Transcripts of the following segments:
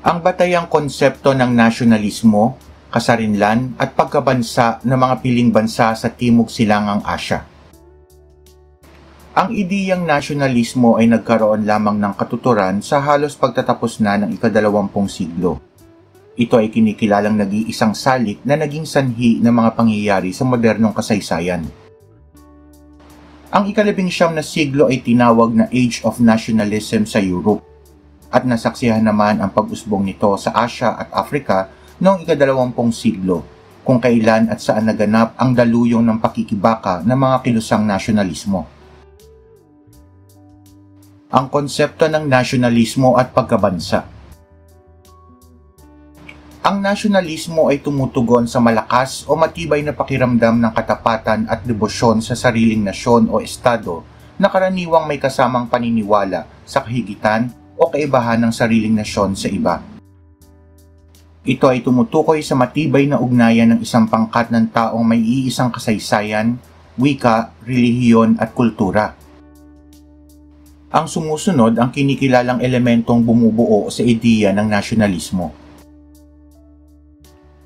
Ang batayang konsepto ng nasyonalismo, kasarinlan at pagkabansa ng mga piling bansa sa Timog Silangang Asya. Ang ideyang nasyonalismo ay nagkaroon lamang ng katuturan sa halos pagtatapos na ng ika-20 siglo. Ito ay kinikilalang nag-iisang salik na naging sanhi ng mga pangyayari sa modernong kasaysayan. Ang ika-19 na siglo ay tinawag na Age of Nationalism sa Europe at nasaksihan naman ang pag-usbong nito sa Asya at Afrika noong ika-20 siglo kung kailan at saan naganap ang daluyong ng pakikibaka ng mga kilusang nasyonalismo. Ang konsepto ng nasyonalismo at pagkabansa. Ang nasyonalismo ay tumutugon sa malakas o matibay na pakiramdam ng katapatan at debosyon sa sariling nasyon o estado na karaniwang may kasamang paniniwala sa kahigitan o kaibahan ng sariling nasyon sa iba. Ito ay tumutukoy sa matibay na ugnayan ng isang pangkat ng taong may iisang kasaysayan, wika, relihiyon at kultura. Ang sumusunod ang kinikilalang elementong bumubuo sa ideya ng nasyonalismo.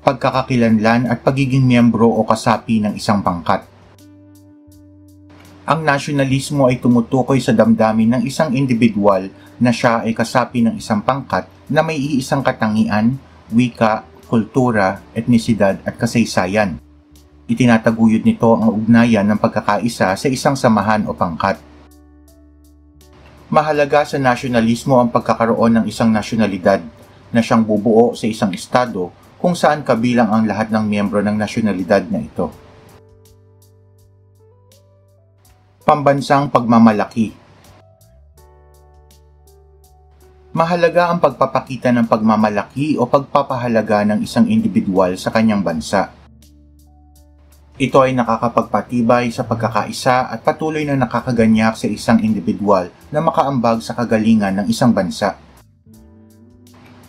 Pagkakakilanlan at pagiging miyembro o kasapi ng isang pangkat. Ang nasyonalismo ay tumutukoy sa damdamin ng isang individual na siya ay kasapi ng isang pangkat na may iisang katangian, wika, kultura, etnisidad at kasaysayan. Itinataguyod nito ang ugnayan ng pagkakaisa sa isang samahan o pangkat. Mahalaga sa nasyonalismo ang pagkakaroon ng isang nasyonalidad na siyang bubuo sa isang estado kung saan kabilang ang lahat ng miyembro ng nasyonalidad na ito. Pambansang pagmamalaki. Mahalaga ang pagpapakita ng pagmamalaki o pagpapahalaga ng isang individual sa kanyang bansa. Ito ay nakakapagpatibay sa pagkakaisa at patuloy na nakakaganyak sa isang individual na makaambag sa kagalingan ng isang bansa.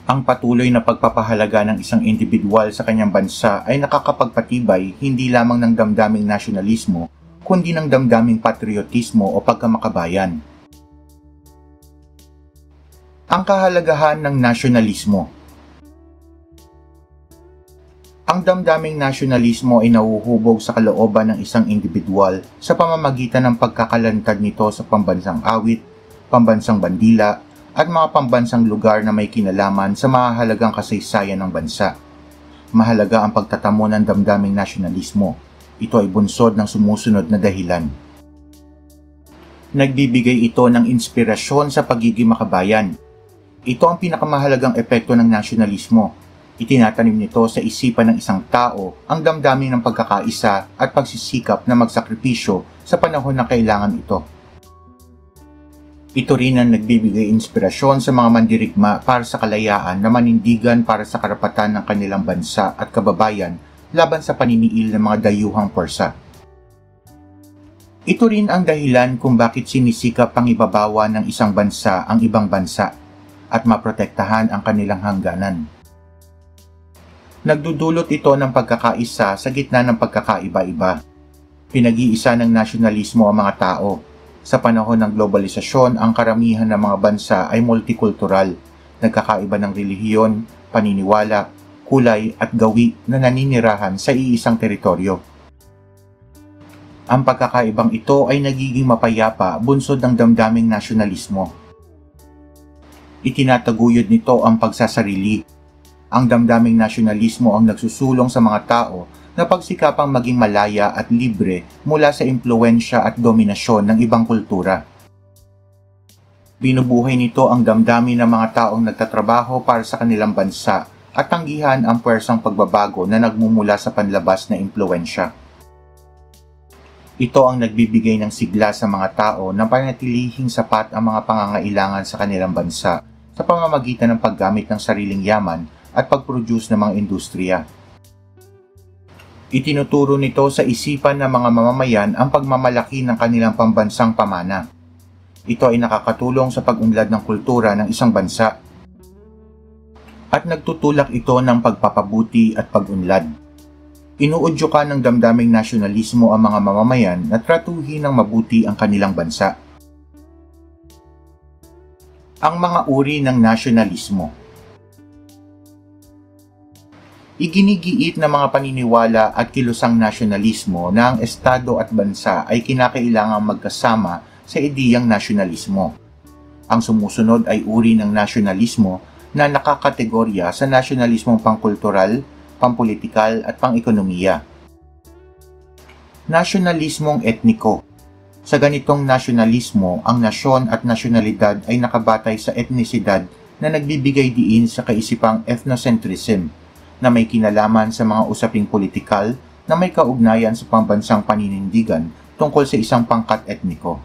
Ang patuloy na pagpapahalaga ng isang individual sa kanyang bansa ay nakakapagpatibay hindi lamang ng damdaming nasyonalismo, kundi ng damdaming patriotismo o pagkamakabayan. Ang kahalagahan ng nasyonalismo. Ang damdaming nasyonalismo ay nahuhubog sa kalooban ng isang individual sa pamamagitan ng pagkakalantad nito sa pambansang awit, pambansang bandila, at mga pambansang lugar na may kinalaman sa mahalagang kasaysayan ng bansa. Mahalaga ang pagtatamo ng damdaming nasyonalismo. Ito ay bunsod ng sumusunod na dahilan. Nagbibigay ito ng inspirasyon sa pagiging makabayan. Ito ang pinakamahalagang epekto ng nasyonalismo. Itinatanim nito sa isipan ng isang tao ang damdamin ng pagkakaisa at pagsisikap na magsakripisyo sa panahon na kailangan ito. Ito rin ang nagbibigay inspirasyon sa mga mandirigma para sa kalayaan na manindigan para sa karapatan ng kanilang bansa at kababayan laban sa paniniil ng mga dayuhang pwersa. Ito rin ang dahilan kung bakit sinisikap pang ibabawa ng isang bansa ang ibang bansa at maprotektahan ang kanilang hangganan. Nagdudulot ito ng pagkakaisa sa gitna ng pagkakaiba-iba. Pinag-iisa ng nasyonalismo ang mga tao. Sa panahon ng globalisasyon, ang karamihan ng mga bansa ay multikultural, nagkakaiba ng relihiyon, paniniwala, kulay at gawi na naninirahan sa iisang teritoryo. Ang pagkakaibang ito ay nagiging mapayapa bunsod ng damdaming nasyonalismo. Itinataguyod nito ang pagsasarili. Ang damdaming nasyonalismo ang nagsusulong sa mga tao na pagsikapang maging malaya at libre mula sa impluwensya at dominasyon ng ibang kultura. Binubuhay nito ang damdamin ng mga taong nagtatrabaho para sa kanilang bansa at tanggihan ang pwersang pagbabago na nagmumula sa panlabas na impluwensya. Ito ang nagbibigay ng sigla sa mga tao na panatilihing sapat ang mga pangangailangan sa kanilang bansa sa pamamagitan ng paggamit ng sariling yaman at pag-produce ng mga industriya. Itinuturo nito sa isipan ng mga mamamayan ang pagmamalaki ng kanilang pambansang pamana. Ito ay nakakatulong sa pag-unlad ng kultura ng isang bansa. At nagtutulak ito ng pagpapabuti at pag-unlad. Inuudyukan ng damdaming nasyonalismo ang mga mamamayan na tratuhin ng mabuti ang kanilang bansa. Ang mga uri ng nasyonalismo. Iginigiit ng mga paniniwala at kilusang nasyonalismo na ang estado at bansa ay kinakailangang magkasama sa ideyang nasyonalismo. Ang sumusunod ay uri ng nasyonalismo na nakakategorya sa nasyonalismong pangkultural, pampolitikal at pang-ekonomiya. Nasyonalismong etniko. Sa ganitong nasyonalismo, ang nasyon at nasyonalidad ay nakabatay sa etnisidad na nagbibigay diin sa kaisipang ethnocentrism na may kinalaman sa mga usaping politikal na may kaugnayan sa pambansang paninindigan tungkol sa isang pangkat etniko.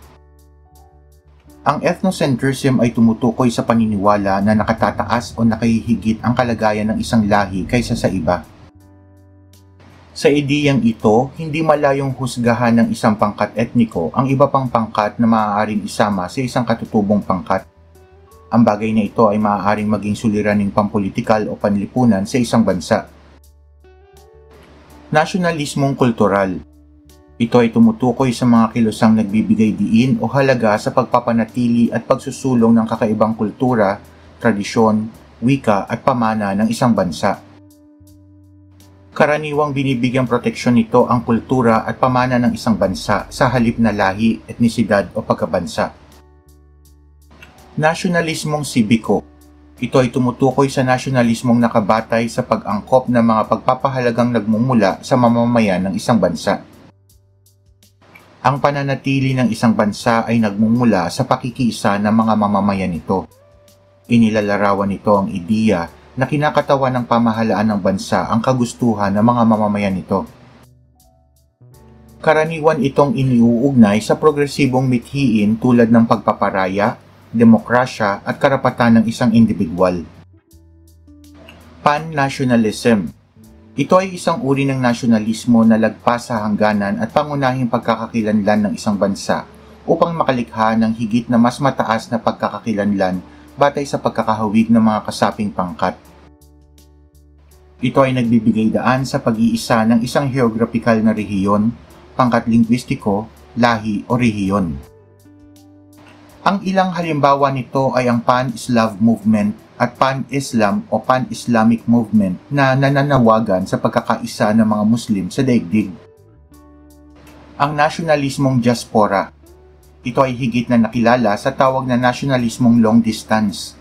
Ang ethnocentrism ay tumutukoy sa paniniwala na nakatataas o nakahihigit ang kalagayan ng isang lahi kaysa sa iba. Sa ideyang ito, hindi malayong husgahan ng isang pangkat etniko ang iba pang pangkat na maaaring isama sa isang katutubong pangkat. Ang bagay na ito ay maaaring maging suliraning pampolitikal o panlipunan sa isang bansa. Nasyonalismong kultural. Ito ay tumutukoy sa mga kilusang nagbibigay diin o halaga sa pagpapanatili at pagsusulong ng kakaibang kultura, tradisyon, wika at pamana ng isang bansa. Karaniwang binibigyang proteksyon nito ang kultura at pamana ng isang bansa sa halip na lahi, etnisidad o pagkabansa. Nasyonalismong sibiko. Ito ay tumutukoy sa nasyonalismong nakabatay sa pag-angkop ng mga pagpapahalagang nagmumula sa mamamayan ng isang bansa. Ang pananatili ng isang bansa ay nagmumula sa pakikiisa ng mga mamamayan nito. Inilalarawan nito ang ideya na kinakatawan ng pamahalaan ng bansa ang kagustuhan ng mga mamamayan nito. Karaniwan itong iniuugnay sa progresibong mithiin tulad ng pagpaparaya, demokrasya at karapatan ng isang individual. Pan-nationalism. Ito ay isang uri ng nasyonalismo na lagpas sa hangganan at pangunahing pagkakakilanlan ng isang bansa upang makalikha ng higit na mas mataas na pagkakakilanlan batay sa pagkakahawig ng mga kasaping pangkat. Ito ay nagbibigay daan sa pag-iisa ng isang geographical na rehiyon, pangkat lingwistiko, lahi o rehiyon. Ang ilang halimbawa nito ay ang Pan-Slav Movement at Pan-Islam o Pan-Islamic Movement na nananawagan sa pagkakaisa ng mga Muslim sa daigdig. Ang nasyonalismong diaspora. Ito ay higit na nakilala sa tawag na nasyonalismong long distance.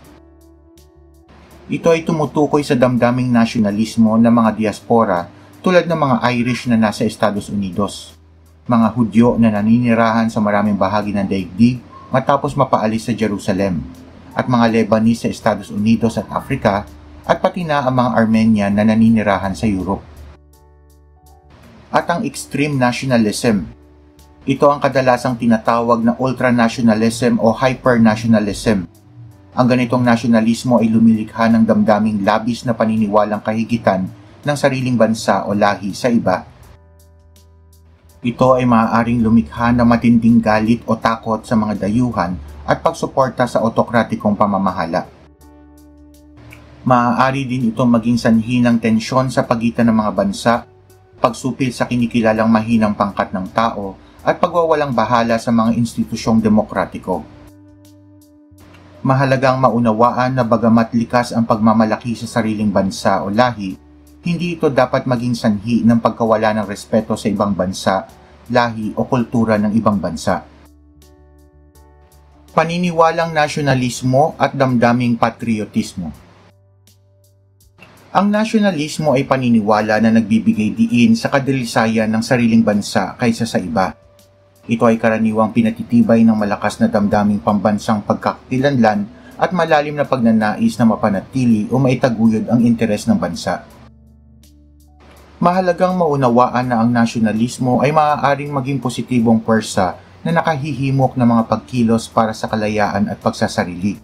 Ito ay tumutukoy sa damdaming nasyonalismo ng mga diaspora tulad ng mga Irish na nasa Estados Unidos, mga Hudyo na naninirahan sa maraming bahagi ng daigdig matapos mapaalis sa Jerusalem, at mga Lebanese sa Estados Unidos at Africa, at pati na ang mga Armenian na naninirahan sa Europe. At ang extreme nationalism. Ito ang kadalasang tinatawag na ultranationalism o hypernationalism. Ang ganitong nasyonalismo ay lumilikha ng damdaming labis na paniniwalang kahigitan ng sariling bansa o lahi sa iba. Ito ay maaaring lumikha ng matinding galit o takot sa mga dayuhan at pagsuporta sa otokratikong pamamahala. Maaari din ito maging sanhi ng tensyon sa pagitan ng mga bansa, pagsupil sa kinikilalang mahinang pangkat ng tao, at pagwawalang bahala sa mga institusyong demokratiko. Mahalagang maunawaan na bagamat likas ang pagmamalaki sa sariling bansa o lahi, hindi ito dapat maging sanhi ng pagkawala ng respeto sa ibang bansa, lahi o kultura ng ibang bansa. Paniniwalang nasyonalismo at damdaming patriotismo. Ang nasyonalismo ay paniniwala na nagbibigay diin sa kadalisayan ng sariling bansa kaysa sa iba. Ito ay karaniwang pinatitibay ng malakas na damdaming pambansang pagkakakilanlan at malalim na pagnanais na mapanatili o maitaguyod ang interes ng bansa. Mahalagang maunawaan na ang nasyonalismo ay maaaring maging positibong pwersa na nakahihimok ng mga pagkilos para sa kalayaan at pagsasarili,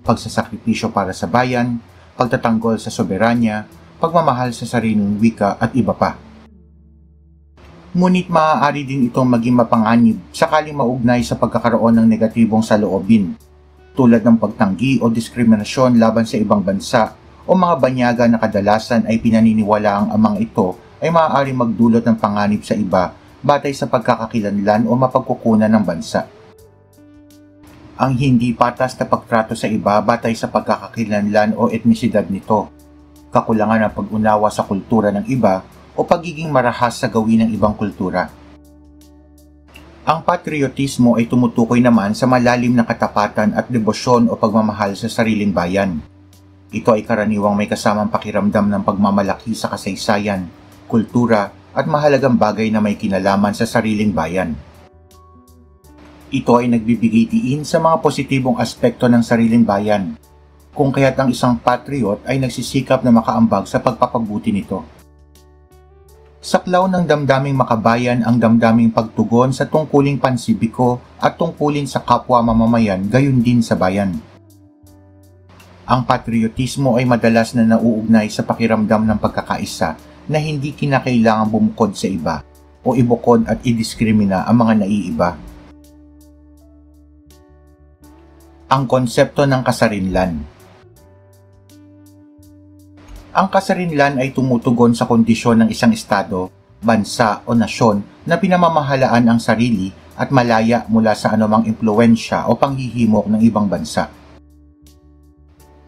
pagsasakripisyo para sa bayan, pagtatanggol sa soberanya, pagmamahal sa sariling wika at iba pa. Ngunit maaari din itong maging mapanganib sakaling maugnay sa pagkakaroon ng negatibong saloobin, tulad ng pagtanggi o diskriminasyon laban sa ibang bansa o mga banyaga na kadalasan ay pinaniniwalaang ang mga ito ay maaaring magdulot ng panganib sa iba batay sa pagkakakilanlan o mapagkukunan ng bansa. Ang hindi patas na pagtrato sa iba batay sa pagkakakilanlan o etnisidad nito. kakulangan ng pag-unawa sa kultura ng iba, o pagiging marahas sa gawin ng ibang kultura. Ang patriotismo ay tumutukoy naman sa malalim na katapatan at debosyon o pagmamahal sa sariling bayan. Ito ay karaniwang may kasamang pakiramdam ng pagmamalaki sa kasaysayan, kultura, at mahalagang bagay na may kinalaman sa sariling bayan. Ito ay nagbibigay diin sa mga positibong aspekto ng sariling bayan, kung kaya't ang isang patriot ay nagsisikap na makaambag sa pagpapabuti nito. Saklaw ng damdaming makabayan ang damdaming pagtugon sa tungkuling pansibiko at tungkulin sa kapwa mamamayan gayon din sa bayan. Ang patriotismo ay madalas na nauugnay sa pakiramdam ng pagkakaisa na hindi kinakailangang bumukod sa iba o ibukod at idiskrimina ang mga naiiba. Ang konsepto ng kasarinlan. Ang kasarinlan ay tumutugon sa kondisyon ng isang estado, bansa o nasyon na pinamamahalaan ang sarili at malaya mula sa anumang impluwensya o panghihimok ng ibang bansa.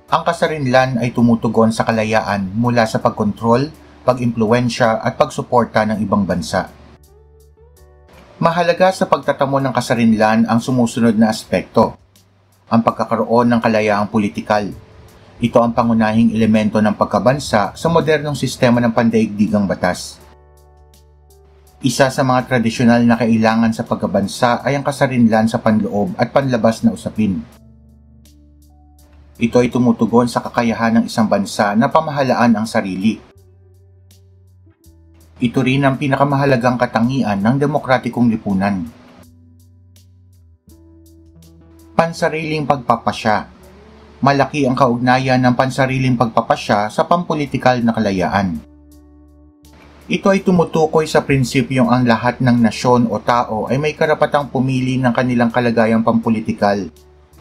Ang kasarinlan ay tumutugon sa kalayaan mula sa pagkontrol, pag-impluwensya at pagsuporta ng ibang bansa. Mahalaga sa pagtatamo ng kasarinlan ang sumusunod na aspekto. Ang pagkakaroon ng kalayaang politikal. Ito ang pangunahing elemento ng pagkabansa sa modernong sistema ng pandaigdigang batas. Isa sa mga tradisyonal na kailangan sa pagkabansa ay ang kasarinlan sa panloob at panlabas na usapin. Ito ay tumutugon sa kakayahan ng isang bansa na pamahalaan ang sarili. Ito rin ang pinakamahalagang katangian ng demokratikong lipunan. Pansariling pagpapasya. Malaki ang kaugnayan ng pansariling pagpapasya sa pampolitikal na kalayaan. Ito ay tumutukoy sa prinsipyong ang lahat ng nasyon o tao ay may karapatang pumili ng kanilang kalagayang pampolitikal,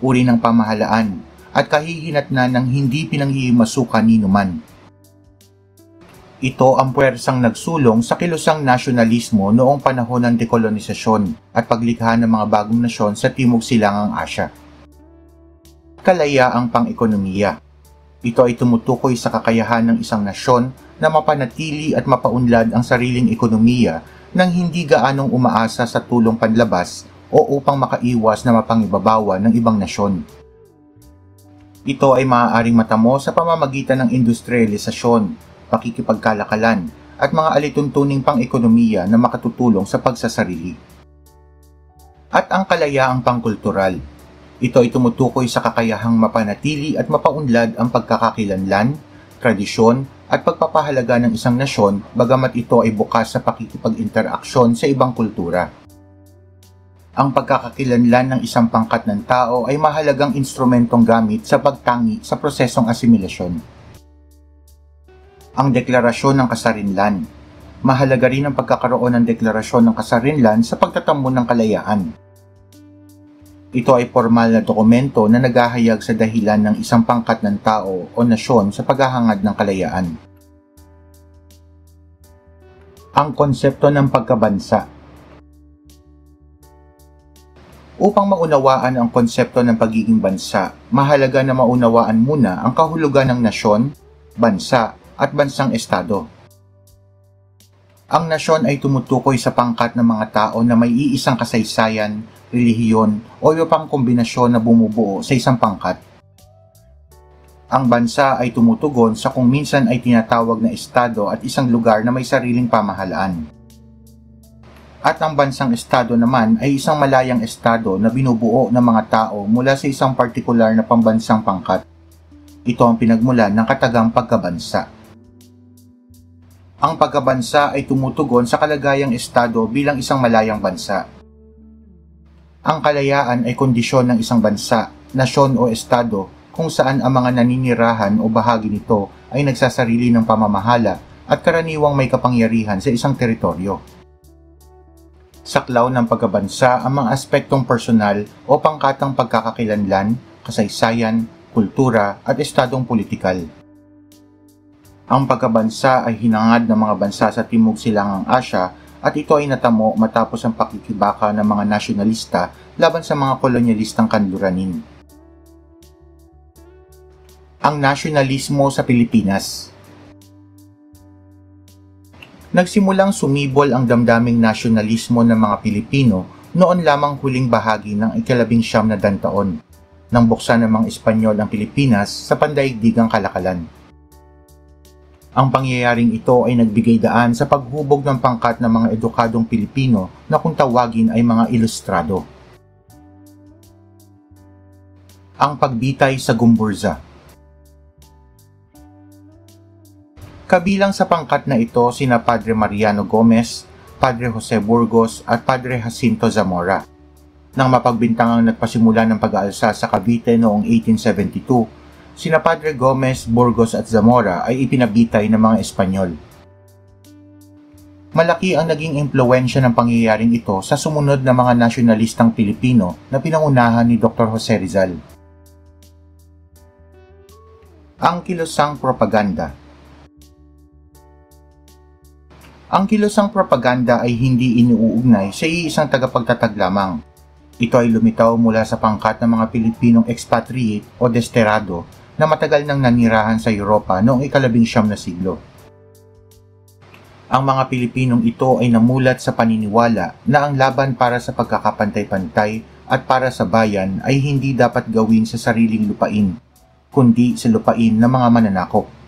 uri ng pamahalaan, at kahihinatnan ng hindi pinanghihimasukan ninuman. Ito ang puwersang nagsulong sa kilusang nasyonalismo noong panahon ng dekolonisasyon at paglikha ng mga bagong nasyon sa Timog Silangang Asya. Kalayaang pang-ekonomiya. Ito ay tumutukoy sa kakayahan ng isang nasyon na mapanatili at mapaunlad ang sariling ekonomiya nang hindi gaanong umaasa sa tulong panlabas o upang makaiwas na mapangibabawa ng ibang nasyon. Ito ay maaaring matamo sa pamamagitan ng industrialisasyon, pakikipagkalakalan, at mga alituntuning pang-ekonomiya na makatutulong sa pagsasarili. At ang kalayaang pangkultural. Ito ay tumutukoy sa kakayahang mapanatili at mapaunlad ang pagkakakilanlan, tradisyon, at pagpapahalaga ng isang nasyon bagamat ito ay bukas sa pakikipag-interaksyon sa ibang kultura. Ang pagkakakilanlan ng isang pangkat ng tao ay mahalagang instrumentong gamit sa pagtangi sa prosesong asimilasyon. Ang deklarasyon ng kasarinlan. Mahalaga rin ang pagkakaroon ng deklarasyon ng kasarinlan sa pagtatamo ng kalayaan. Ito ay formal na dokumento na naghahayag sa dahilan ng isang pangkat ng tao o nasyon sa paghahangad ng kalayaan. Ang konsepto ng pagkabansa. Upang maunawaan ang konsepto ng pagiging bansa, mahalaga na maunawaan muna ang kahulugan ng nasyon, bansa, at bansang estado. Ang nasyon ay tumutukoy sa pangkat ng mga tao na may iisang kasaysayan, relihiyon, o iba pang kombinasyon na bumubuo sa isang pangkat. Ang bansa ay tumutugon sa kung minsan ay tinatawag na estado at isang lugar na may sariling pamahalaan. At ang bansang estado naman ay isang malayang estado na binubuo ng mga tao mula sa isang partikular na pambansang pangkat. Ito ang pinagmulan ng katagang pagkabansa. Ang pagkabansa ay tumutugon sa kalagayang estado bilang isang malayang bansa. Ang kalayaan ay kondisyon ng isang bansa, nasyon o estado kung saan ang mga naninirahan o bahagi nito ay nagsasarili ng pamamahala at karaniwang may kapangyarihan sa isang teritoryo. Saklaw ng pagkabansa ang mga aspektong personal o pangkatang pagkakakilanlan, kasaysayan, kultura at estadong politikal. Ang pagkabansa ay hinangad ng mga bansa sa Timog Silangang Asya at ito ay natamo matapos ang pakikibaka ng mga nasyonalista laban sa mga kolonyalistang kanluranin. Ang nasyonalismo sa Pilipinas. Nagsimulang sumibol ang damdaming nasyonalismo ng mga Pilipino noon lamang huling bahagi ng ika-19 na taon, nang buksan ng mga Espanyol ang Pilipinas sa pandaigdigang kalakalan. Ang pangyayaring ito ay nagbigay daan sa paghubog ng pangkat ng mga edukadong Pilipino na kung tawagin ay mga ilustrado. Ang pagbitay sa Gumburza. Kabilang sa pangkat na ito sina Padre Mariano Gomez, Padre Jose Burgos at Padre Jacinto Zamora. Nang mapagbintangang nagpasimula ng pag-aalsa sa Cavite noong 1872, sina Padre Gomez, Burgos at Zamora ay ipinabitay ng mga Espanyol. Malaki ang naging impluwensya ng pangyayaring ito sa sumunod na mga nasyonalistang Pilipino na pinangunahan ni Dr. Jose Rizal. Ang kilusang propaganda. Ang kilusang propaganda ay hindi iniuugnay sa iisang tagapagtatag lamang. Ito ay lumitaw mula sa pangkat ng mga Pilipinong expatriate o desterrado na matagal nang nanirahan sa Europa noong ika-19 na siglo. Ang mga Pilipinong ito ay namulat sa paniniwala na ang laban para sa pagkakapantay-pantay at para sa bayan ay hindi dapat gawin sa sariling lupain, kundi sa lupain ng mga mananakop.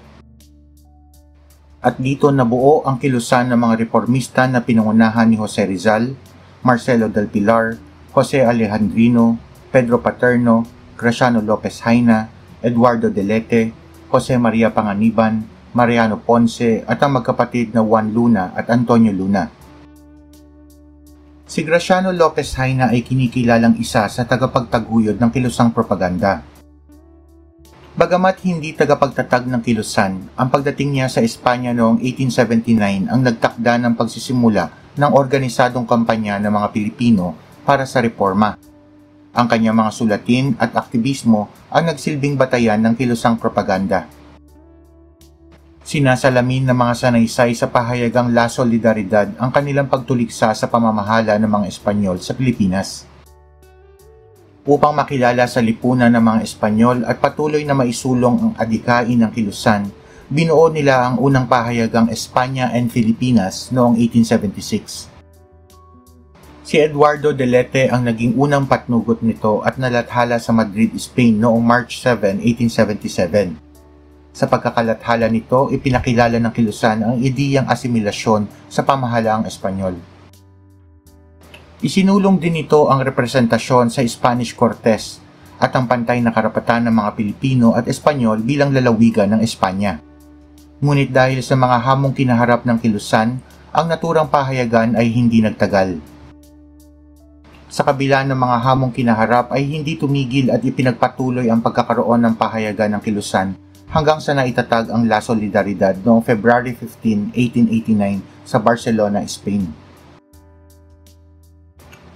At dito nabuo ang kilusan ng mga reformista na pinangunahan ni Jose Rizal, Marcelo del Pilar, Jose Alejandrino, Pedro Paterno, Graciano Lopez Haina, Eduardo Delete, Jose Maria Panganiban, Mariano Ponce at ang magkapatid na Juan Luna at Antonio Luna. Si Graciano Lopez Haina ay kinikilalang isa sa tagapagtaguyod ng kilusang propaganda. Bagamat hindi tagapagtatag ng kilusan, ang pagdating niya sa Espanya noong 1879 ang nagtakda ng pagsisimula ng organisadong kampanya ng mga Pilipino para sa reforma. Ang kanyang mga sulatin at aktivismo ang nagsilbing batayan ng kilusang propaganda. Sinasalamin ng mga sanaysay sa pahayagang La Solidaridad ang kanilang pagtuliksa sa pamamahala ng mga Espanyol sa Pilipinas. Upang makilala sa lipunan ng mga Espanyol at patuloy na maisulong ang adikain ng kilusan, binuo nila ang unang pahayagang Espanya and Filipinas noong 1876. Si Eduardo Delete ang naging unang patnugot nito at nalathala sa Madrid, Spain noong March 7, 1877. Sa pagkakalathala nito, ipinakilala ng kilusan ang ideyang asimilasyon sa pamahalaang Espanyol. Isinulong din nito ang representasyon sa Spanish Cortes at ang pantay na karapatan ng mga Pilipino at Espanyol bilang lalawigan ng Espanya. Ngunit dahil sa mga hamong kinaharap ng kilusan, ang naturang pahayagan ay hindi nagtagal. Sa kabila ng mga hamong kinaharap ay hindi tumigil at ipinagpatuloy ang pagkakaroon ng pahayagan ng kilusan hanggang sa naitatag ang La Solidaridad noong February 15, 1889 sa Barcelona, Spain.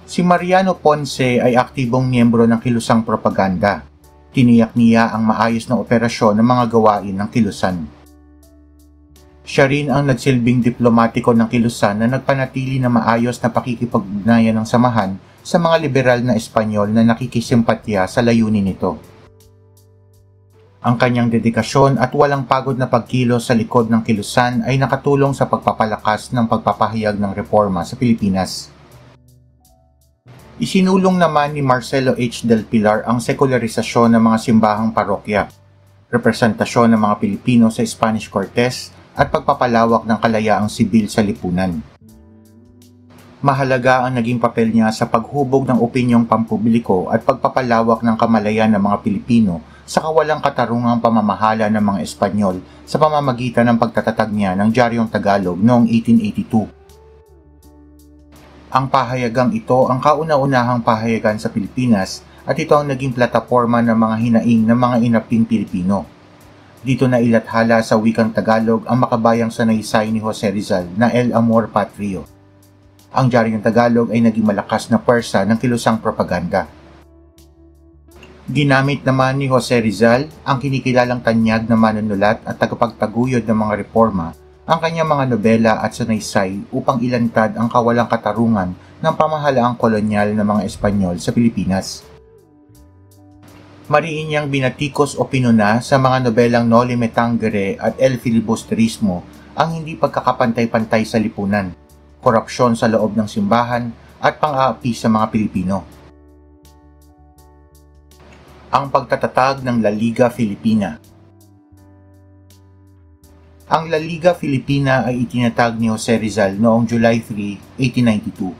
Si Mariano Ponce ay aktibong miyembro ng kilusang propaganda. Tiniyak niya ang maayos na operasyon ng mga gawain ng kilusan. Siya rin ang nagsilbing diplomatiko ng kilusan na nagpanatili na maayos na pakikipag-ugnayan ng samahan sa mga liberal na Espanyol na nakikisimpatya sa layunin nito. Ang kanyang dedikasyon at walang pagod na pagkilos sa likod ng kilusan ay nakatulong sa pagpapalakas ng pagpapahayag ng reforma sa Pilipinas. Isinulong naman ni Marcelo H. del Pilar ang sekularisasyon ng mga simbahang parokya, representasyon ng mga Pilipino sa Spanish Cortes at pagpapalawak ng kalayaang sibil sa lipunan. Mahalaga ang naging papel niya sa paghubog ng opinyong pampubliko at pagpapalawak ng kamalayan ng mga Pilipino sa kawalang katarungang pamamahala ng mga Espanyol sa pamamagitan ng pagtatatag niya ng Diaryong Tagalog noong 1882. Ang pahayagang ito ang kauna-unahang pahayagan sa Pilipinas at ito ang naging plataporma ng mga hinaing ng mga inaping Pilipino. Dito na ilathala sa wikang Tagalog ang makabayang sanaysay ni Jose Rizal na El Amor Patrio. Ang Diaryong Tagalog ay naging malakas na pwersa ng kilusang propaganda. Ginamit naman ni Jose Rizal ang kinikilalang tanyag na manunulat at tagapagtaguyod ng mga reforma ang kanyang mga nobela at sanaysay upang ilantad ang kawalang katarungan ng pamahalaang kolonyal ng mga Espanyol sa Pilipinas. Mariin niyang binatikos o pinuna sa mga nobelang Noli Me Tangere at El Filibusterismo ang hindi pagkakapantay-pantay sa lipunan, korupsyon sa loob ng simbahan, at pang-aapi sa mga Pilipino. Ang pagtatatag ng La Liga Filipina. Ang La Liga Filipina ay itinatag ni Jose Rizal noong July 3, 1892.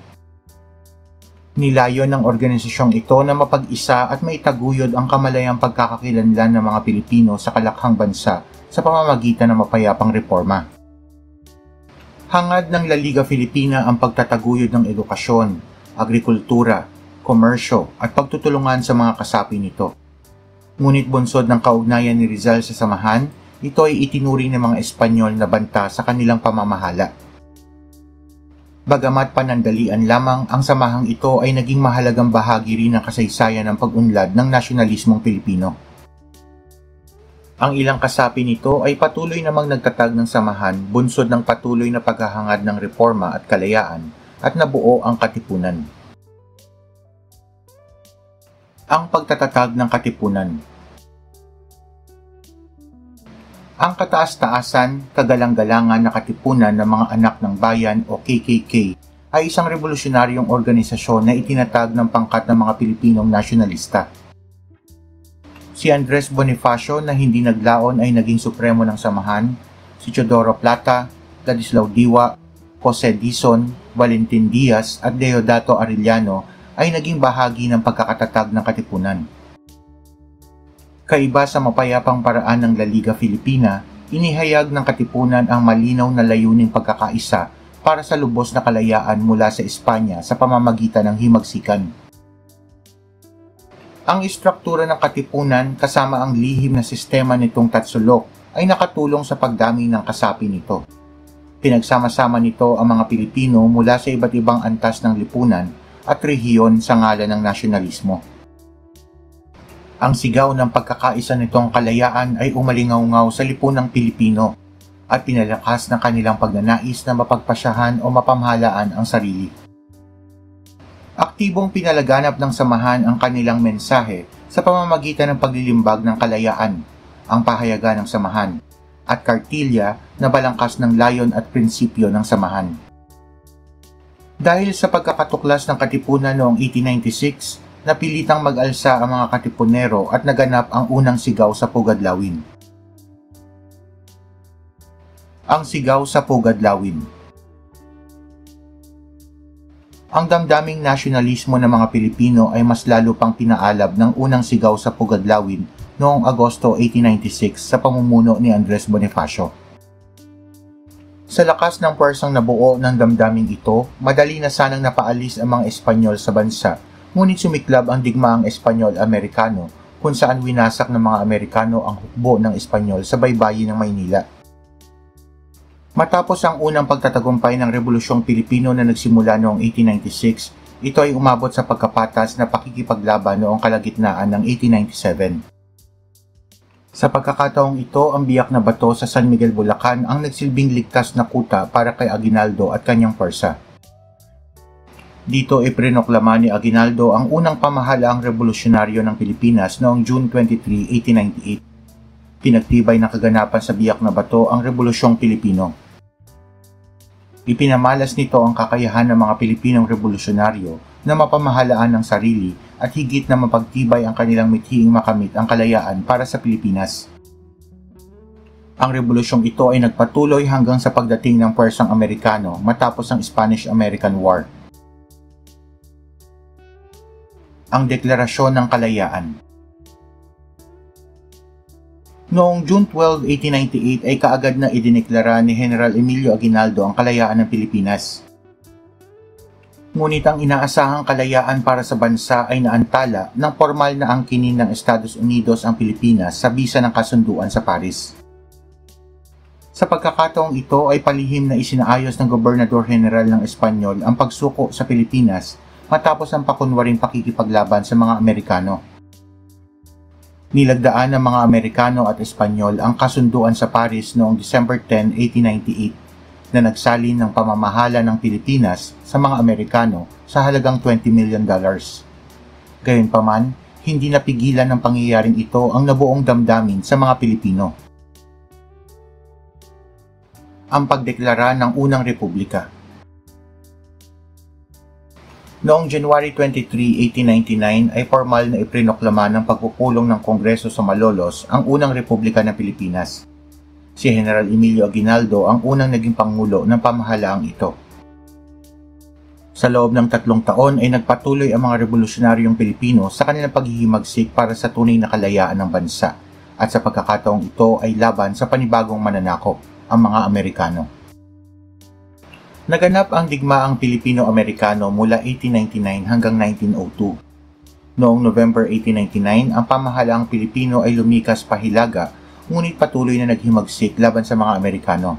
Nilayon ng organisasyong ito na mapag-isa at maitaguyod ang kamalayang pagkakakilanlan ng mga Pilipino sa kalakhang bansa sa pamamagitan ng mapayapang reforma. Hangad ng La Liga Filipina ang pagtataguyod ng edukasyon, agrikultura, komersyo at pagtutulungan sa mga kasapi nito. Ngunit bunsod ng kaugnayan ni Rizal sa samahan, ito ay itinuri ng mga Espanyol na banta sa kanilang pamamahala. Bagamat panandalian lamang, ang samahang ito ay naging mahalagang bahagi rin ng kasaysayan ng pag-unlad ng nasyonalismong Pilipino. Ang ilang kasapi nito ay patuloy namang nagtatag ng samahan bunsod ng patuloy na paghahangad ng reforma at kalayaan at nabuo ang Katipunan. Ang pagtatatag ng Katipunan. Ang kataas-taasan, kagalang-galangan na katipunan ng mga anak ng bayan o KKK ay isang revolusyonaryong organisasyon na itinatag ng pangkat ng mga Pilipinong nasyonalista. Si Andres Bonifacio na hindi naglaon ay naging supremo ng samahan, si Teodoro Plata, Ladislao Diwa, Jose Dizon, Valentin Diaz at Deodato Arellano ay naging bahagi ng pagkakatatag ng Katipunan. Kaiba sa mapayapang paraan ng La Liga Filipina, inihayag ng Katipunan ang malinaw na layuning pagkakaisa para sa lubos na kalayaan mula sa Espanya sa pamamagitan ng himagsikan. Ang istruktura ng Katipunan kasama ang lihim na sistema nitong tatsulok ay nakatulong sa pagdami ng kasapi nito. Pinagsama-sama nito ang mga Pilipino mula sa iba't ibang antas ng lipunan at rehiyon sa ngalan ng nasyonalismo. Ang sigaw ng pagkakaisa nitong kalayaan ay umalingaw-ngaw sa lipunang Pilipino at pinalakas ng kanilang pagnanais na mapagpasyahan o mapamahalaan ang sarili. Aktibong pinalaganap ng samahan ang kanilang mensahe sa pamamagitan ng paglilimbag ng kalayaan, ang pahayagan ng samahan, at kartilya na balangkas ng layon at prinsipyo ng samahan. Dahil sa pagkakatuklas ng Katipunan noong 1896, napilitang mag-alsa ang mga Katipunero at naganap ang unang sigaw sa Pugadlawin. Ang sigaw sa Pugadlawin. Ang damdaming nasyonalismo ng mga Pilipino ay mas lalo pang pinaalab ng unang sigaw sa Pugadlawin noong Agosto 1896 sa pamumuno ni Andres Bonifacio. Sa lakas ng puwersang nabuo ng damdaming ito, madali na sanang napaalis ang mga Espanyol sa bansa. Ngunit sumiklab ang digmaang Espanyol-Amerikano kung saan winasak ng mga Amerikano ang hukbo ng Espanyol sa baybayin ng Maynila. Matapos ang unang pagtatagumpay ng Rebolusyong Pilipino na nagsimula noong 1896, ito ay umabot sa pagkapatas na pakikipaglaban noong kalagitnaan ng 1897. Sa pagkakataong ito, ang biyak na bato sa San Miguel, Bulacan ang nagsilbing ligtas na kuta para kay Aguinaldo at kanyang pwersa. Dito ipinoklama ni Aguinaldo ang unang pamahalaang revolusyonaryo ng Pilipinas noong June 23, 1898. Pinagtibay ng kaganapan sa biyak na bato ang Rebolusyong Pilipino. Ipinamalas nito ang kakayahan ng mga Pilipinong revolusyonaryo na mapamahalaan ng sarili at higit na mapagtibay ang kanilang mithiing makamit ang kalayaan para sa Pilipinas. Ang rebolusyong ito ay nagpatuloy hanggang sa pagdating ng puwersang Amerikano matapos ang Spanish-American War. Ang Deklarasyon ng Kalayaan. Noong June 12, 1898 ay kaagad na idineklara ni General Emilio Aguinaldo ang kalayaan ng Pilipinas. Ngunit ang inaasahang kalayaan para sa bansa ay naantala ng formal na angkinin ng Estados Unidos ang Pilipinas sa bisa ng kasunduan sa Paris. Sa pagkakataong ito ay palihim na isinaayos ng Gobernador General ng Espanyol ang pagsuko sa Pilipinas matapos ang pakunwaring pakikipaglaban sa mga Amerikano. Nilagdaan ng mga Amerikano at Espanyol ang kasunduan sa Paris noong December 10, 1898 na nagsalin ng pamamahala ng Pilipinas sa mga Amerikano sa halagang $20 million. Gayunpaman, hindi napigilan ng pangyayaring ito ang nabuong damdamin sa mga Pilipino. ang pagdeklara ng unang republika. Noong January 23, 1899 ay formal na iprinoklama ng pagpupulong ng Kongreso sa Malolos ang unang republika ng Pilipinas. Si General Emilio Aguinaldo ang unang naging pangulo ng pamahalaang ito. Sa loob ng 3 taon ay nagpatuloy ang mga revolusyonaryong Pilipino sa kanilang paghihimagsik para sa tunay na kalayaan ng bansa, at sa pagkakataong ito ay laban sa panibagong mananakop, ang mga Amerikano. Naganap ang digmaang Pilipino-Amerikano mula 1899 hanggang 1902. Noong November 1899, ang pamahalaang Pilipino ay lumikas pahilaga, ngunit patuloy na naghimagsik laban sa mga Amerikano.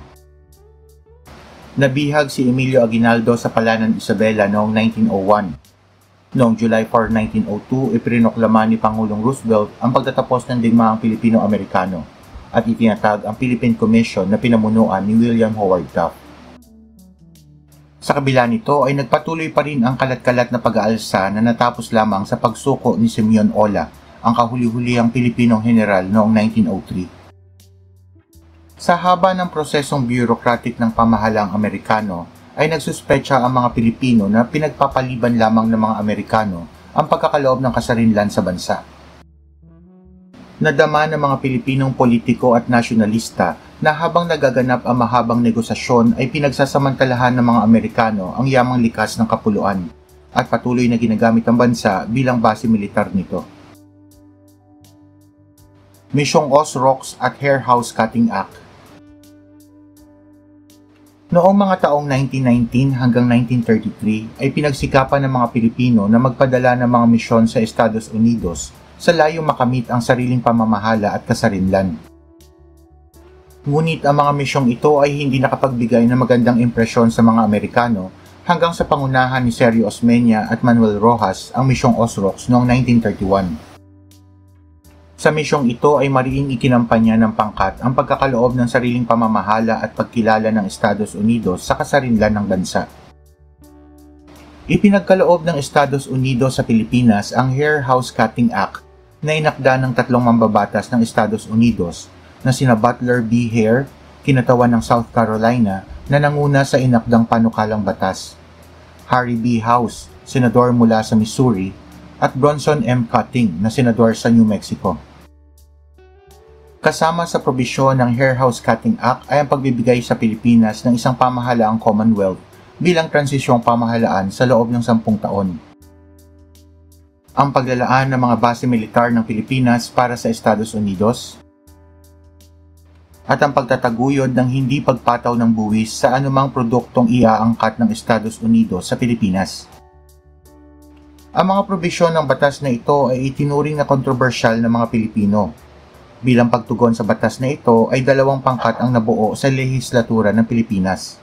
Nabihag si Emilio Aguinaldo sa palanan Isabela noong 1901. Noong July 4, 1902, iprinoklama ni Pangulong Roosevelt ang pagtatapos ng digmaang Pilipino-Amerikano at itinatag ang Philippine Commission na pinamunuan ni William Howard Taft. Sa kabila nito ay nagpatuloy pa rin ang kalat-kalat na pag-aalsa na natapos lamang sa pagsuko ni Simeon Ola, ang kahuli-hulihang Pilipinong general noong 1903. Sa haba ng prosesong bureaucratic ng pamahalaang Amerikano, ay nagsuspecha ang mga Pilipino na pinagpapaliban lamang ng mga Amerikano ang pagkakaloob ng kasarinlan sa bansa. Nadama ng mga Pilipinong politiko at nasyonalista na habang nagaganap ang mahabang negosasyon ay pinagsasamantalahan ng mga Amerikano ang yamang likas ng kapuluan at patuloy na ginagamit ang bansa bilang base militar nito. Misyong Osrox at Hair House Cutting Act. Noong mga taong 1919 hanggang 1933 ay pinagsikapan ng mga Pilipino na magpadala ng mga misyon sa Estados Unidos sa layong makamit ang sariling pamamahala at kasarinlan. Ngunit ang mga misyong ito ay hindi nakapagbigay ng magandang impresyon sa mga Amerikano hanggang sa pangunahan ni Sergio Osmeña at Manuel Rojas ang misyong Osrox noong 1931. Sa misyong ito ay mariing ikinampanya ng pangkat ang pagkakaloob ng sariling pamamahala at pagkilala ng Estados Unidos sa kasarinlan ng bansa. Ipinagkaloob ng Estados Unidos sa Pilipinas ang Hair House Cutting Act na inakda ng 3 mambabatas ng Estados Unidos na sina Butler B. Hare, kinatawan ng South Carolina na nanguna sa inakdang panukalang batas, Harry B. House, senador mula sa Missouri, at Bronson M. Cutting na senador sa New Mexico. Kasama sa probisyon ng Hair House Cutting Act ay ang pagbibigay sa Pilipinas ng isang pamahalaang Commonwealth bilang transisyong pamahalaan sa loob ng 10 taon. Ang paglalaan ng mga base militar ng Pilipinas para sa Estados Unidos at ang pagtataguyod ng hindi pagpataw ng buwis sa anumang produktong iaangkat ng Estados Unidos sa Pilipinas. Ang mga probisyon ng batas na ito ay itinuring na kontrobersyal ng mga Pilipino. Bilang pagtugon sa batas na ito ay 2 pangkat ang nabuo sa lehislatura ng Pilipinas.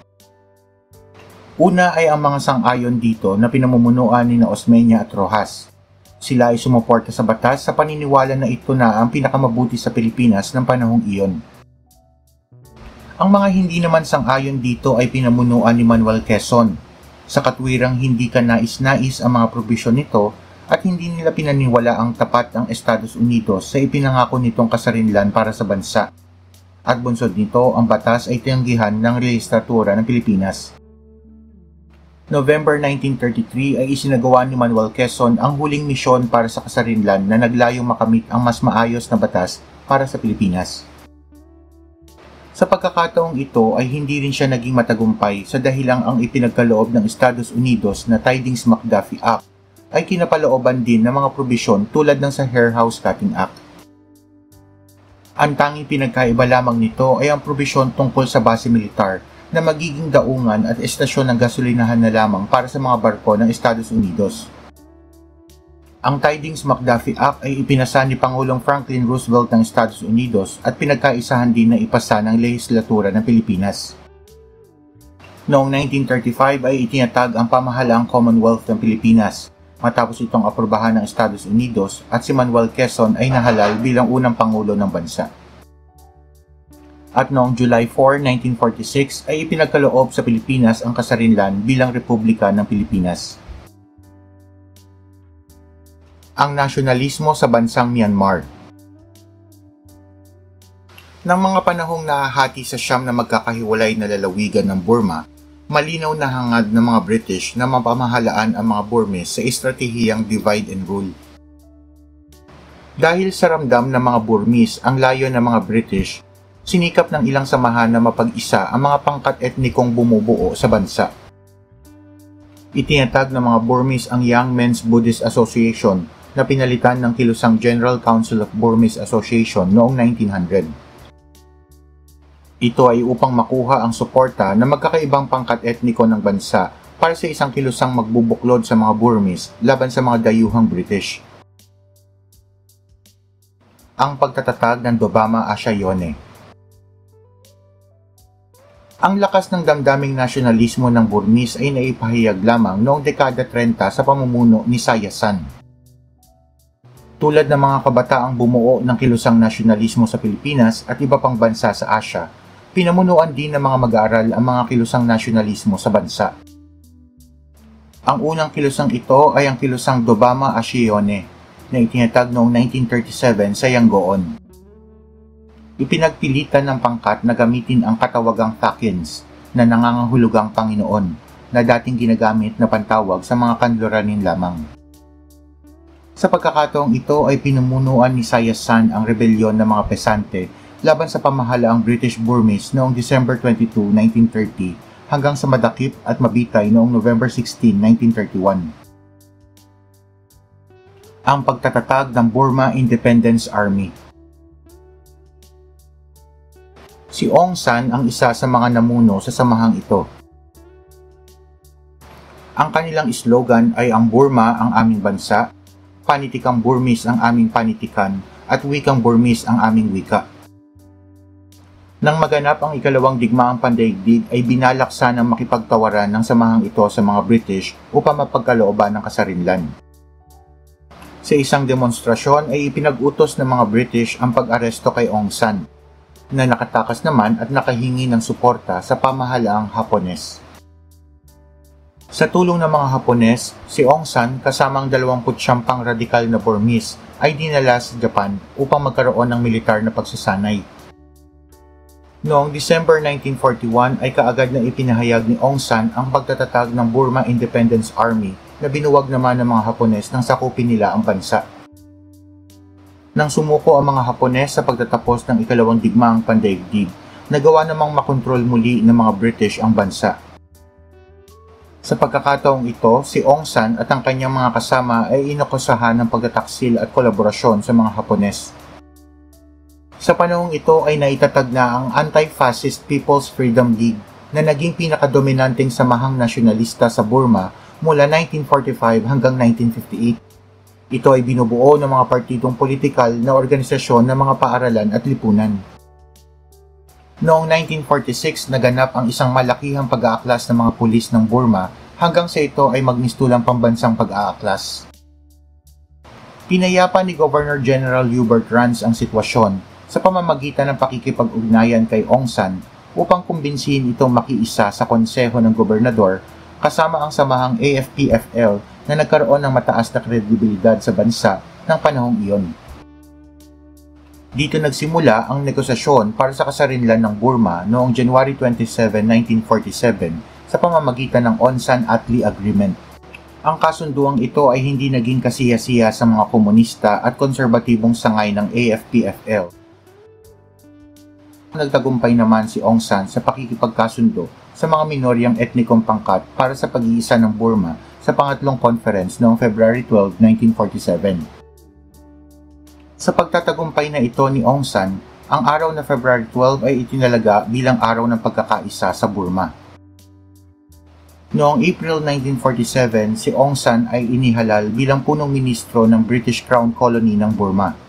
Una ay ang mga sang-ayon dito na pinamumunuan ni Osmeña at Rojas. Sila ay sumuporta sa batas sa paniniwala na ito na ang pinakamabuti sa Pilipinas ng panahong iyon. Ang mga hindi naman sang-ayon dito ay pinamunuan ni Manuel Quezon, sa katwirang hindi kanais-nais ang mga probisyon nito at hindi nila pinaniwala ang tapat ang Estados Unidos sa ipinangako nitong kasarinlan para sa bansa. At bunsod nito, ang batas ay tinanggihan ng lehislatura ng Pilipinas. November 1933 ay isinagawa ni Manuel Quezon ang huling misyon para sa kasarinlan na naglayong makamit ang mas maayos na batas para sa Pilipinas. Sa pagkakataong ito ay hindi rin siya naging matagumpay sa dahilang ang ipinagkaloob ng Estados Unidos na Tidings-McDuffie Act ay kinapalooban din ng mga probisyon tulad ng sa Hair House Cutting Act. Ang tanging pinagkaiba lamang nito ay ang probisyon tungkol sa base militar na magiging daungan at estasyon ng gasolinahan na lamang para sa mga barko ng Estados Unidos. Ang Tidings-McDuffie Act ay ipinasa ni Pangulong Franklin Roosevelt ng Estados Unidos at pinagkaisahan din na ipasa ng lehislatura ng Pilipinas. Noong 1935 ay itinatag ang pamahalaang Commonwealth ng Pilipinas matapos itong aprobahan ng Estados Unidos at si Manuel Quezon ay nahalal bilang unang pangulo ng bansa. At noong July 4, 1946 ay ipinagkaloob sa Pilipinas ang kasarinlan bilang Republika ng Pilipinas. Ang nasyonalismo sa bansang Myanmar. Nang mga panahong nahahati sa siyam na magkakahiwalay na lalawigan ng Burma, malinaw na hangad ng mga British na mapamahalaan ang mga Burmese sa estratehiyang divide and rule. Dahil sa ramdam ng mga Burmese ang layo ng mga British, sinikap ng ilang samahan na mapag-isa ang mga pangkat etnikong bumubuo sa bansa. Itinatag ng mga Burmese ang Young Men's Buddhist Association na pinalitan ng kilusang General Council of Burmese Association noong 1900. Ito ay upang makuha ang suporta ng magkakaibang pangkat etniko ng bansa para sa isang kilusang magbubuklod sa mga Burmese laban sa mga dayuhang British. Ang pagtatatag ng Dobama Asyayone. Ang lakas ng damdaming nasyonalismo ng Burmese ay naipahayag lamang noong dekada 30 sa pamumuno ni Sayasan. Tulad ng mga kabataang bumuo ng kilusang nasyonalismo sa Pilipinas at iba pang bansa sa Asya, pinamunuan din ng mga mag-aaral ang mga kilusang nasyonalismo sa bansa. Ang unang kilusang ito ay ang kilusang Dobama Asyayone na itinatag noong 1937 sa Yangon. Ipinagpilitan ng pangkat na gamitin ang katawagang Thakins na nangangahulugang Panginoon na dating ginagamit na pantawag sa mga kanluranin lamang. Sa pagkakataong ito ay pinumunuan ni Sayasan ang rebelyon ng mga pesante laban sa pamahalaang British Burmese noong December 22, 1930 hanggang sa madakip at mabitay noong November 16, 1931. Ang pagtatatag ng Burma Independence Army. Si Aung San ang isa sa mga namuno sa samahang ito. Ang kanilang slogan ay ang Burma ang aming bansa, panitikang Burmese ang aming panitikan, at wikang Burmese ang aming wika. Nang maganap ang ikalawang digmaang pandaigdig ay binalak sanang makipagtawaran ng samahang ito sa mga British upang mapagkalooban ng kasarinlan. Sa isang demonstrasyon ay ipinag-utos ng mga British ang pag-aresto kay Aung San, na nakatakas naman at nakahingi ng suporta sa pamahalaang Hapones. Sa tulong ng mga Hapones, si Aung San kasama ang 29 pang radikal na Burmese ay dinala sa Japan upang magkaroon ng militar na pagsasanay. Noong December 1941 ay kaagad na ipinahayag ni Aung San ang pagtatatag ng Burma Independence Army na binuwag naman ng mga Hapones nang sakupin nila ang bansa. Nang sumuko ang mga Hapones sa pagtatapos ng ikalawang digmaang pandaigdig, nagawa namang makontrol muli ng mga British ang bansa. Sa pagkakataong ito, si Aung San at ang kanyang mga kasama ay inakusahan ng pagtataksil at kolaborasyon sa mga Hapones. Sa panahong ito ay naitatag na ang Anti-Fascist People's Freedom League na naging pinakadominanteng samahang nasyonalista sa Burma mula 1945 hanggang 1958. Ito ay binubuo ng mga partidong politikal na organisasyon ng mga paaralan at lipunan. Noong 1946, naganap ang isang malakihang pag-aaklas ng mga pulis ng Burma hanggang sa ito ay magmistulang pambansang pag-aaklas. Pinayapa ni Governor General Hubert Rance ang sitwasyon sa pamamagitan ng pakikipag-ugnayan kay Aung San upang kumbinsihin itong makiisa sa konseho ng gobernador kasama ang samahang AFP-FL na nagkaroon ng mataas na kredibilidad sa bansa ng panahong iyon. Dito nagsimula ang negosasyon para sa kasarinlan ng Burma noong January 27, 1947 sa pamamagitan ng Onsan-Atli Agreement. Ang kasunduang ito ay hindi naging kasiya-siya sa mga komunista at konserbatibong sangay ng AFP-FL. Nagtagumpay naman si Aung San sa pakikipagkasundo sa mga minoryang etnikong pangkat para sa pag-iisa ng Burma sa pangatlong conference noong February 12, 1947. Sa pagtatagumpay na ito ni Aung San, ang araw na February 12 ay itinalaga bilang araw ng pagkakaisa sa Burma. Noong April 1947, si Aung San ay inihalal bilang punong ministro ng British Crown Colony ng Burma.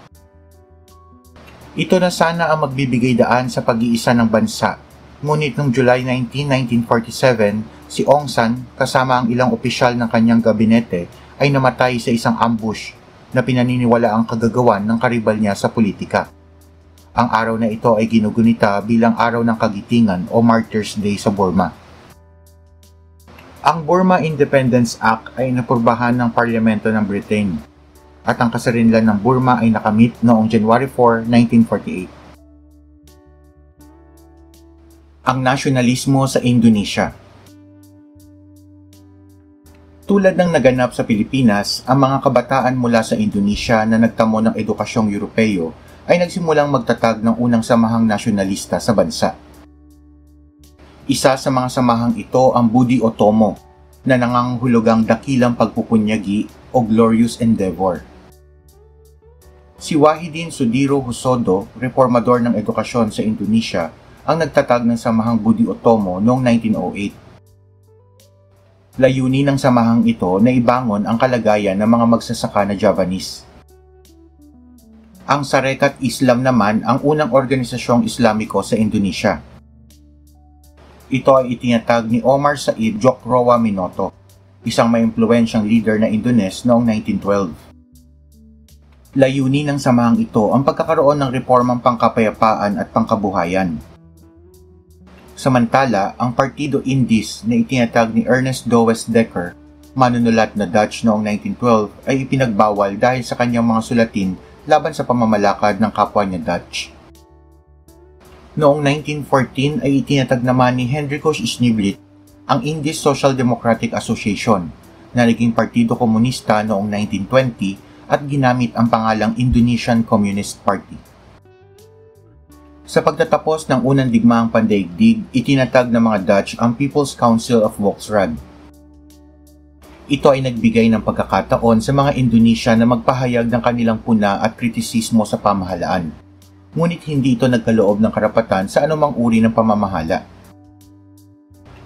Ito na sana ang magbibigay daan sa pag-iisa ng bansa. Ngunit noong July 19, 1947, si Aung San kasama ang ilang opisyal ng kanyang gabinete ay namatay sa isang ambush na pinaniniwala ang kagagawan ng karibal niya sa politika. Ang araw na ito ay ginugunita bilang Araw ng Kagitingan o Martyrs' Day sa Burma. Ang Burma Independence Act ay napurbahan ng Parlamento ng Britain at ang kasarinlan ng Burma ay nakamit noong January 4, 1948. Ang nasyonalismo sa Indonesia. Tulad ng naganap sa Pilipinas, ang mga kabataan mula sa Indonesia na nagtamo ng edukasyong Europeo ay nagsimulang magtatag ng unang samahang nasyonalista sa bansa. Isa sa mga samahang ito ang Budi Utomo, na nangangahulugang dakilang pagpupunyagi o glorious endeavor. Si Wahidin Sudirohusodo, reformador ng edukasyon sa Indonesia, ang nagtatag ng samahang Budi Utomo noong 1908. Layunin ng samahang ito na ibangon ang kalagayan ng mga magsasaka na Javanese. Ang Sarekat Islam naman ang unang organisasyong Islamiko sa Indonesia. Ito ay itinatag ni Omar Said Djokroaminoto, isang maimpluwensyang leader na Indones noong 1912. Layunin ng samahang ito ang pagkakaroon ng reformang pangkapayapaan at pangkabuhayan. Samantala, ang Partido Indis na itinatag ni Ernest Dowes Dekker, manunulat na Dutch noong 1912, ay ipinagbawal dahil sa kanyang mga sulatin laban sa pamamalakad ng kapwa niya Dutch. Noong 1914 ay itinatag naman ni Hendrikus Sniblit ang Indies Social Democratic Association na naging Partido Komunista noong 1920 at ginamit ang pangalang Indonesian Communist Party. Sa pagtatapos ng unang digmaang pandaigdig, itinatag ng mga Dutch ang People's Council of Volksraad. Ito ay nagbigay ng pagkakataon sa mga Indonesia na magpahayag ng kanilang puna at kritisismo sa pamahalaan. Ngunit hindi ito nagkaloob ng karapatan sa anumang uri ng pamamahala.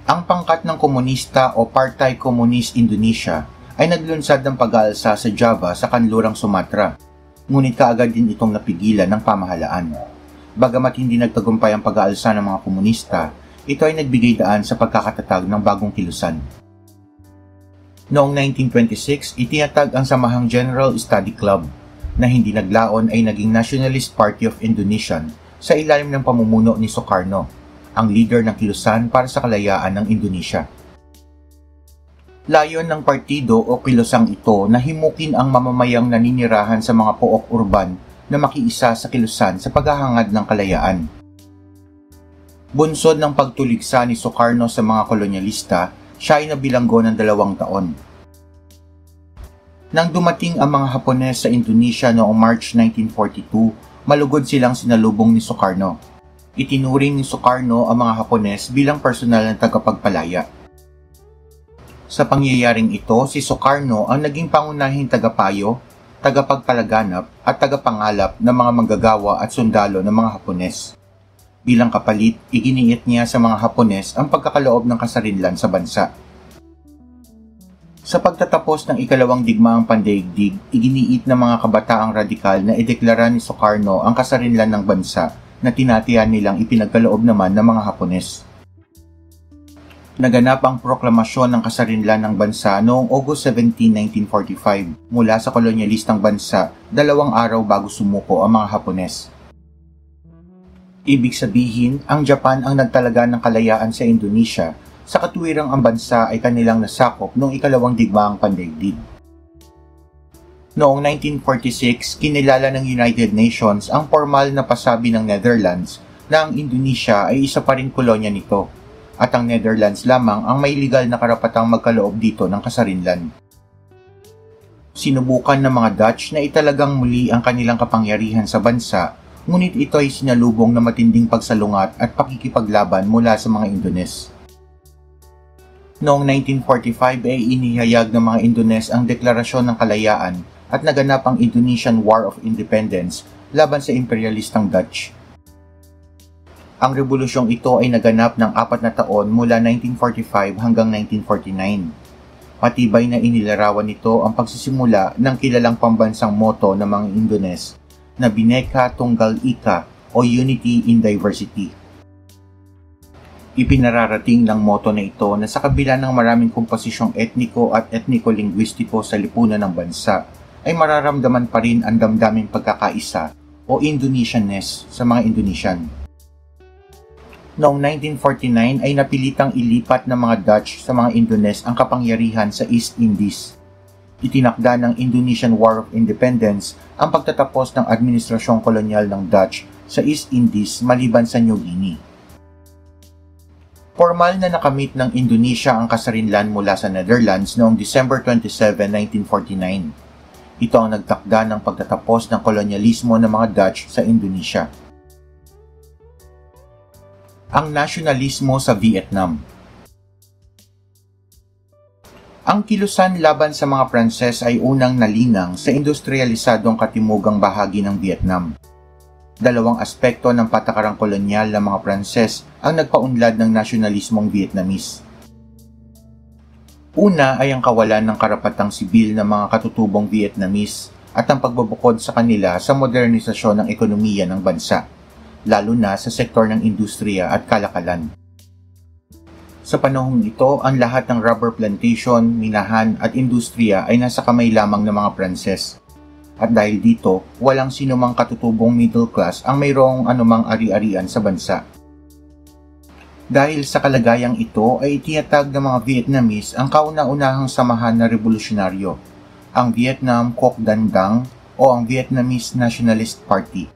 Ang pangkat ng komunista o Partai Komunis Indonesia ay naglunsad ng pag-aalsa sa Java sa kanlurang Sumatra, ngunit kaagad din itong napigilan ng pamahalaan. Bagamat hindi nagtagumpay ang pag-aalsa ng mga komunista, ito ay nagbigay daan sa pagkakatatag ng bagong kilusan. Noong 1926, itinatag ang samahang General Study Club, na hindi naglaon ay naging Nationalist Party of Indonesia sa ilalim ng pamumuno ni Sukarno, ang leader ng kilusan para sa kalayaan ng Indonesia. Layon ng partido o kilusang ito na himukin ang mamamayang naninirahan sa mga pook urban na makiisa sa kilusan sa paghahangad ng kalayaan. Bunsod ng pagtuligsa ni Sukarno sa mga kolonyalista, siya ay nabilanggo ng 2 taon. Nang dumating ang mga Hapones sa Indonesia noong March 1942, malugod silang sinalubong ni Sukarno. Itinuring ni Sukarno ang mga Hapones bilang personal na tagapagpalaya. Sa pangyayaring ito, si Sukarno ang naging pangunahing tagapayo, tagapagpalaganap at tagapangalap ng mga manggagawa at sundalo ng mga Hapones. Bilang kapalit, iginiit niya sa mga Hapones ang pagkakaloob ng kasarinlan sa bansa. Sa pagtatapos ng ikalawang digmaang pandaigdig, iginiit ng mga kabataang radikal na ideklara ni Sukarno ang kasarinlan ng bansa na tinatiyan nilang ipinagkaloob naman ng mga Hapones. Naganap ang proklamasyon ng kasarinlan ng bansa noong August 17, 1945 mula sa kolonyalistang bansa 2 araw bago sumuko ang mga Hapones. Ibig sabihin, ang Japan ang nagtalaga ng kalayaan sa Indonesia sa katuwirang ang bansa ay kanilang nasakop noong ikalawang digmaang pandaigdig. Noong 1946, kinilala ng United Nations ang formal na pasabi ng Netherlands na ang Indonesia ay isa pa rin kolonya nito at ang Netherlands lamang ang may legal na karapatang magkaloob dito ng kasarinlan. Sinubukan ng mga Dutch na italagang muli ang kanilang kapangyarihan sa bansa, ngunit ito ay sinalubong na matinding pagsalungat at pakikipaglaban mula sa mga Indones. Noong 1945 ay inihayag ng mga Indones ang Deklarasyon ng Kalayaan at naganap ang Indonesian War of Independence laban sa imperialistang Dutch. Ang rebolusyong ito ay naganap ng 4 na taon mula 1945 hanggang 1949. Matibay na inilarawan nito ang pagsisimula ng kilalang pambansang motto ng mga Indones na Bhinneka Tunggal Ika o Unity in Diversity. Ipinararating ng motto na ito na sa kabila ng maraming komposisyong etniko at etniko-linguistiko sa lipunan ng bansa, ay mararamdaman pa rin ang damdaming pagkakaisa o Indonesianness sa mga Indonesian. Noong 1949 ay napilitang ilipat ng mga Dutch sa mga Indones ang kapangyarihan sa East Indies. Itinakda ng Indonesian War of Independence ang pagtatapos ng administrasyong kolonyal ng Dutch sa East Indies maliban sa New Guinea. Formal na nakamit ng Indonesia ang kasarinlan mula sa Netherlands noong December 27, 1949. Ito ang nagtakda ng pagtatapos ng kolonyalismo ng mga Dutch sa Indonesia. Ang nasyonalismo sa Vietnam. Ang kilusan laban sa mga Pranses ay unang nalinang sa industrialisadong katimugang bahagi ng Vietnam. Dalawang aspekto ng patakarang kolonyal ng mga Pranses ang nagpaunlad ng nasyonalismong Vietnamese. Una ay ang kawalan ng karapatang sibil ng mga katutubong Vietnamese at ang pagbubukod sa kanila sa modernisasyon ng ekonomiya ng bansa, lalo na sa sektor ng industriya at kalakalan. Sa panahong ito, ang lahat ng rubber plantation, minahan at industriya ay nasa kamay lamang ng mga Pranses. At dahil dito, walang sinumang katutubong middle class ang mayroong anumang ari-arian sa bansa. Dahil sa kalagayang ito ay itinatag ng mga Vietnamese ang kauna-unahang samahan na revolusyonaryo, ang Vietnam QuocDan Dang o ang Vietnamese Nationalist Party.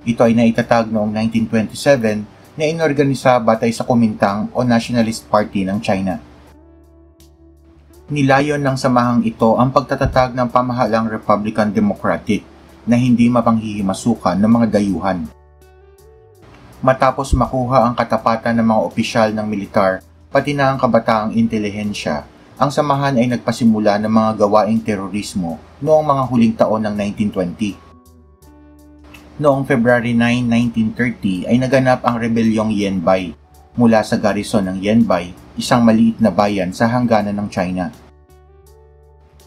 Ito ay naitatag noong 1927 na inorganisa batay sa Kuomintang o Nationalist Party ng China. Nilayon ng samahang ito ang pagtatatag ng pamahalang Republican Democratic na hindi mapanghihimasukan ng mga dayuhan. Matapos makuha ang katapatan ng mga opisyal ng militar, pati na ang kabataang intelihensya, ang samahan ay nagpasimula ng mga gawaing terorismo noong mga huling taon ng 1920. Noong February 9, 1930 ay naganap ang rebelyong Yanbai mula sa garrison ng Yanbai, isang maliit na bayan sa hangganan ng China.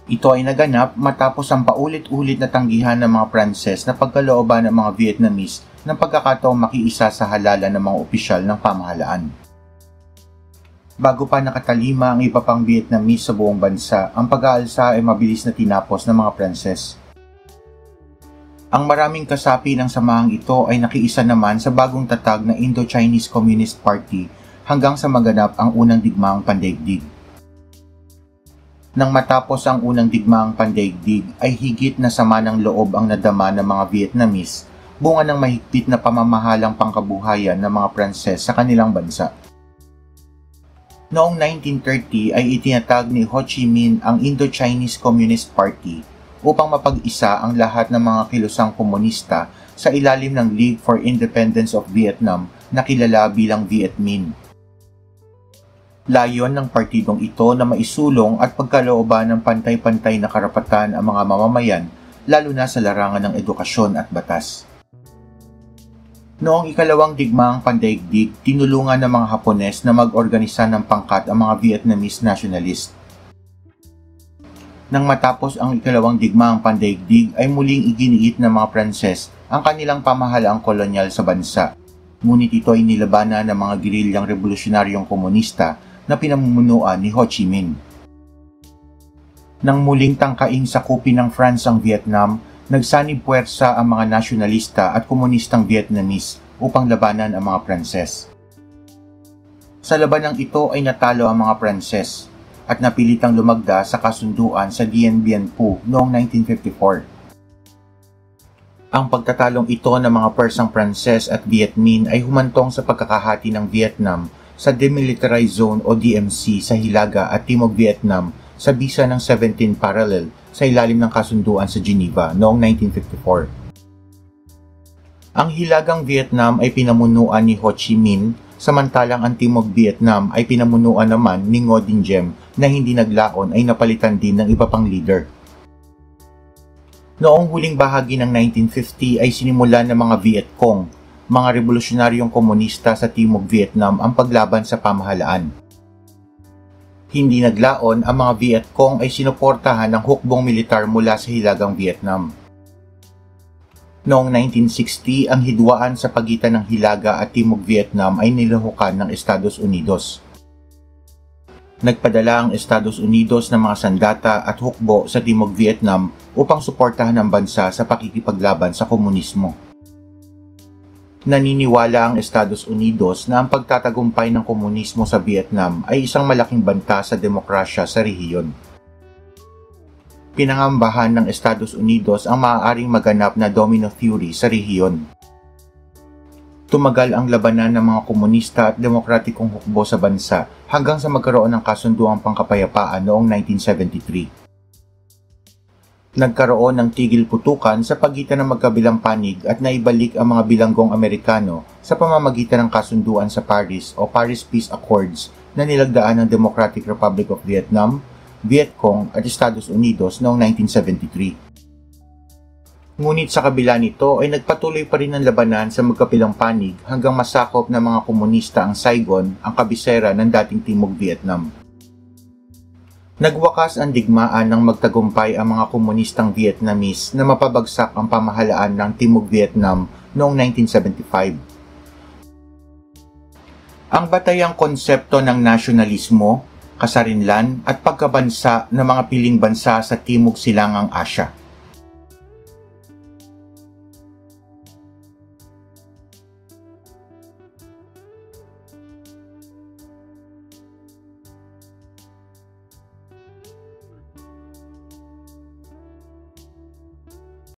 Ito ay naganap matapos ang paulit-ulit na tanggihan ng mga Pranses na pagkalooban ng mga Vietnamese ng pagkakataong makiisa sa halalan ng mga opisyal ng pamahalaan. Bago pa nakatalima ang iba pang Vietnamese sa buong bansa, ang pag-aalsa ay mabilis na tinapos ng mga Pranses. Ang maraming kasapi ng samahang ito ay nakiisa naman sa bagong tatag na Indo-Chinese Communist Party hanggang sa maganap ang unang digmaang pandaigdig. Nang matapos ang unang digmaang pandaigdig ay higit na sama ng loob ang nadama ng mga Vietnamese, bunga ng mahigpit na pamamahalang pangkabuhayan ng mga Pranses sa kanilang bansa. Noong 1930 ay itinatag ni Ho Chi Minh ang Indo-Chinese Communist Party upang mapag-isa ang lahat ng mga kilusang komunista sa ilalim ng League for Independence of Vietnam na kilala bilang Viet Minh. Layon ng partidong ito na maisulong at pagkalooban ng pantay-pantay na karapatan ang mga mamamayan, lalo na sa larangan ng edukasyon at batas. Noong ikalawang digmaang pandaigdig, tinulungan ng mga Hapones na mag-organisa ng pangkat ang mga Vietnamese nationalist. Nang matapos ang ikalawang digmaang pandaigdig ay muling iginiit ng mga Pranses ang kanilang pamahalaang kolonyal sa bansa. Ngunit ito ay nilabanan ng mga gerilyang revolusyonaryong komunista na pinamumunuan ni Ho Chi Minh. Nang muling tangkaing sakupin ng France ang Vietnam, nagsanib puwersa ang mga nasyonalista at komunistang Vietnamese upang labanan ang mga Pranses. Sa labanang ito ay natalo ang mga Pranses at napilitang lumagda sa kasunduan sa Dien Bien Phu noong 1954. Ang pagtatalong ito ng mga Persang Pranses at Viet Minh ay humantong sa pagkakahati ng Vietnam sa Demilitarized Zone o DMZ sa Hilaga at Timog Vietnam sa bisa ng 17 Parallel sa ilalim ng kasunduan sa Geneva noong 1954. Ang Hilagang Vietnam ay pinamunuan ni Ho Chi Minh, samantalang ang Timog Vietnam ay pinamunuan naman ni Ngo Dinh Diem na hindi naglaon ay napalitan din ng iba pang leader. Noong huling bahagi ng 1950 ay sinimulan ng mga Viet Cong, mga revolusyonaryong komunista sa Timog Vietnam ang paglaban sa pamahalaan. Hindi naglaon, ang mga Viet Cong ay sinuportahan ng hukbong militar mula sa Hilagang Vietnam. Noong 1960, ang hidwaan sa pagitan ng Hilaga at Timog Vietnam ay nilahukan ng Estados Unidos. Nagpadala ang Estados Unidos ng mga sandata at hukbo sa Timog Vietnam upang suportahan ang bansa sa pakikipaglaban sa komunismo. Naniniwala ang Estados Unidos na ang pagtatagumpay ng komunismo sa Vietnam ay isang malaking banta sa demokrasya sa rehiyon. Pinangambahan ng Estados Unidos ang maaaring maganap na domino theory sa rehiyon. Tumagal ang labanan ng mga komunista at demokratikong hukbo sa bansa hanggang sa magkaroon ng kasunduang pangkapayapaan noong 1973. Nagkaroon ng tigil putukan sa pagitan ng magkabilang panig at naibalik ang mga bilanggong Amerikano sa pamamagitan ng kasunduan sa Paris o Paris Peace Accords na nilagdaan ng Democratic Republic of Vietnam, Vietcong at Estados Unidos noong 1973. Ngunit sa kabila nito ay nagpatuloy pa rin ang labanan sa magkabilang panig hanggang masakop ng mga komunista ang Saigon, ang kabisera ng dating Timog Vietnam. Nagwakas ang digmaan nang magtagumpay ang mga komunistang Vietnamese na mapabagsak ang pamahalaan ng Timog Vietnam noong 1975. Ang batayang konsepto ng nasyonalismo, kasarinlan at pagkabansa ng mga piling bansa sa Timog Silangang Asya.